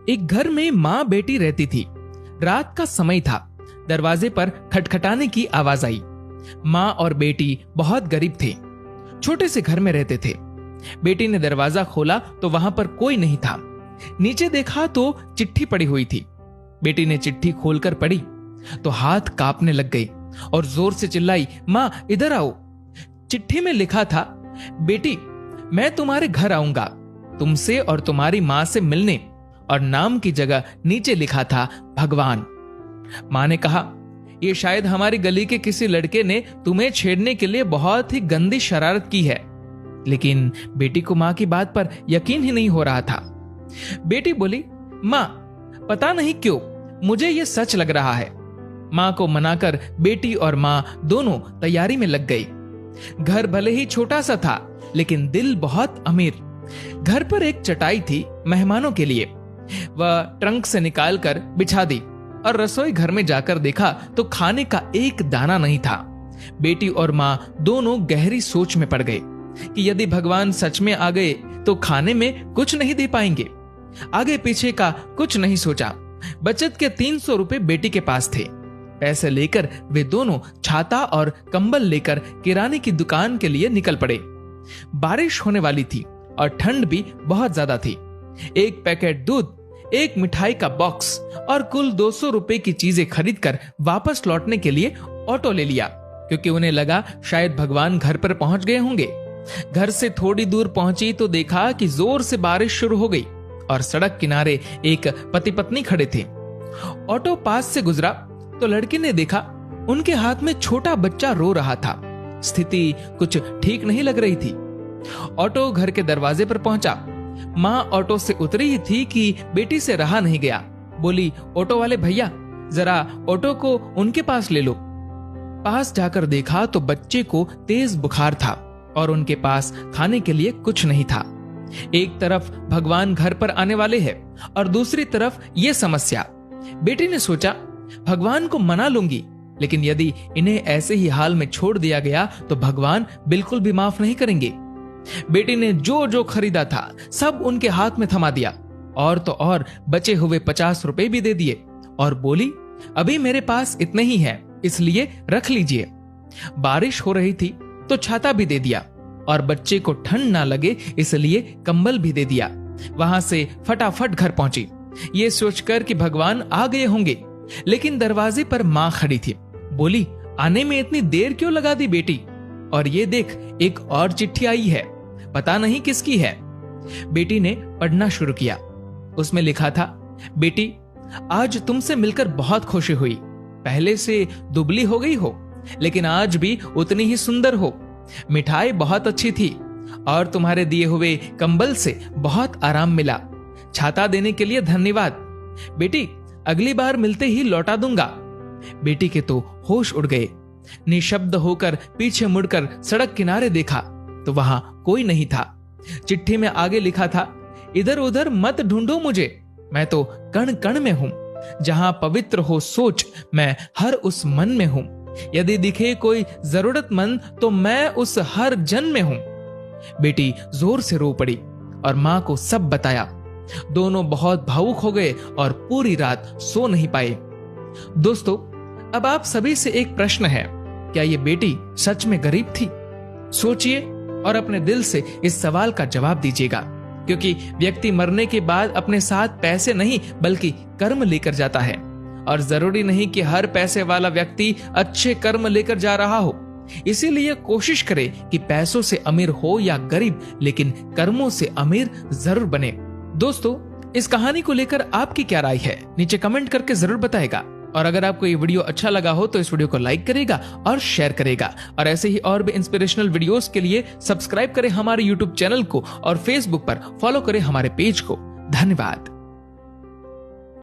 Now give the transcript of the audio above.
एक घर में माँ बेटी रहती थी। रात का समय था। दरवाजे पर खटखटाने की आवाज आई। माँ और बेटी बहुत गरीब थे, छोटे से घर में रहते थे। बेटी ने दरवाजा खोला तो वहां पर कोई नहीं था। नीचे देखा तो चिट्ठी पड़ी हुई थी। बेटी ने चिट्ठी खोलकर पढ़ी तो हाथ कांपने लग गई और जोर से चिल्लाई, माँ इधर आओ। चिट्ठी में लिखा था, बेटी मैं तुम्हारे घर आऊंगा तुमसे और तुम्हारी माँ से मिलने, और नाम की जगह नीचे लिखा था भगवान। माँ ने कहा, ये शायद हमारी गली के किसी लड़के ने तुम्हें छेड़ने के लिए बहुत ही गंदी शरारत की है। लेकिन बेटी को माँ की बात पर यकीन ही नहीं हो रहा था। बेटी बोली, माँ पता नहीं क्यों मुझे ये सच लग रहा है। माँ को मनाकर बेटी और माँ दोनों तैयारी में लग गई। घर भले ही छोटा सा था लेकिन दिल बहुत अमीर। घर पर एक चटाई थी मेहमानों के लिए। वह ट्रंक से निकालकर बिछा दी और रसोई घर में जाकर देखा तो खाने का एक दाना नहीं था। बेटी और माँ दोनों गहरी सोच में पड़ गए कि यदि भगवान सच में आ गए तो खाने में कुछ नहीं दे पाएंगे। आगे पीछे का कुछ नहीं सोचा। बचत के 300 रुपए बेटी के पास थे। पैसे लेकर वे दोनों छाता और कंबल लेकर किराने की दुकान के लिए निकल पड़े। बारिश होने वाली थी और ठंड भी बहुत ज्यादा थी। एक पैकेट दूध, एक मिठाई का बॉक्स और कुल 200 रुपए की चीजें खरीदकर वापस लौटने के लिए ऑटो ले लिया, क्योंकि उन्हें लगा शायद भगवान घर पर पहुंच गए होंगे। घर से थोड़ी दूर पहुंची तो देखा कि जोर से बारिश शुरू हो गई और सड़क किनारे एक पति पत्नी खड़े थे। ऑटो पास से गुजरा तो लड़के ने देखा उनके हाथ में छोटा बच्चा रो रहा था। स्थिति कुछ ठीक नहीं लग रही थी। ऑटो घर के दरवाजे पर पहुंचा। माँ ऑटो से उतरी ही थी कि बेटी से रहा नहीं गया। बोली, ऑटो वाले भैया जरा ऑटो को उनके पास ले लो। पास जाकर देखा तो बच्चे को तेज बुखार था और उनके पास खाने के लिए कुछ नहीं था। एक तरफ भगवान घर पर आने वाले हैं और दूसरी तरफ ये समस्या। बेटी ने सोचा, भगवान को मना लूंगी, लेकिन यदि इन्हें ऐसे ही हाल में छोड़ दिया गया तो भगवान बिल्कुल भी माफ नहीं करेंगे। बेटी ने जो जो खरीदा था सब उनके हाथ में थमा दिया और तो और बचे हुए 50 रुपए भी दे दिए और बोली, अभी मेरे पास इतने ही हैं, इसलिए रख लीजिए। बारिश हो रही थी तो छाता भी दे दिया और बच्चे को ठंड ना लगे इसलिए कंबल भी दे दिया। वहां से फटाफट घर पहुंची, ये सोचकर कि भगवान आ गए होंगे। लेकिन दरवाजे पर माँ खड़ी थी। बोली, आने में इतनी देर क्यों लगा दी बेटी? और ये देख, एक और चिट्ठी आई है, पता नहीं किसकी है। बेटी ने पढ़ना शुरू किया। उसमें लिखा था, बेटी आज तुमसे मिलकर बहुत खुशी हुई। पहले से दुबली हो गई हो लेकिन आज भी उतनी ही सुंदर हो। मिठाई बहुत अच्छी थी और तुम्हारे दिए हुए कंबल से बहुत आराम मिला। छाता देने के लिए धन्यवाद। बेटी अगली बार मिलते ही लौटा दूंगा। बेटी के तो होश उड़ गए। निशब्द होकर पीछे मुड़कर सड़क किनारे देखा तो वहां कोई नहीं था। चिट्ठी में आगे लिखा था, इधर उधर मत ढूंढो मुझे, मैं तो कण कण में हूं। जहां पवित्र हो सोच, मैं हर उस मन में हूं। यदि दिखे कोई जरूरतमंद तो मैं उस हर जन में हूं। बेटी जोर से रो पड़ी और मां को सब बताया। दोनों बहुत भावुक हो गए और पूरी रात सो नहीं पाए। दोस्तों, अब आप सभी से एक प्रश्न है, क्या ये बेटी सच में गरीब थी? सोचिए और अपने दिल से इस सवाल का जवाब दीजिएगा, क्योंकि व्यक्ति मरने के बाद अपने साथ पैसे नहीं बल्कि कर्म लेकर जाता है। और जरूरी नहीं कि हर पैसे वाला व्यक्ति अच्छे कर्म लेकर जा रहा हो। इसीलिए कोशिश करें कि पैसों से अमीर हो या गरीब, लेकिन कर्मों से अमीर जरूर बने। दोस्तों, इस कहानी को लेकर आपकी क्या राय है, नीचे कमेंट करके जरूर बताएगा। और अगर आपको ये वीडियो अच्छा लगा हो तो इस वीडियो को लाइक करेगा और शेयर करेगा। और ऐसे ही और भी इंस्पिरेशनल वीडियोस के लिए सब्सक्राइब करें हमारे यूट्यूब चैनल को और फेसबुक पर फॉलो करें हमारे पेज को। धन्यवाद।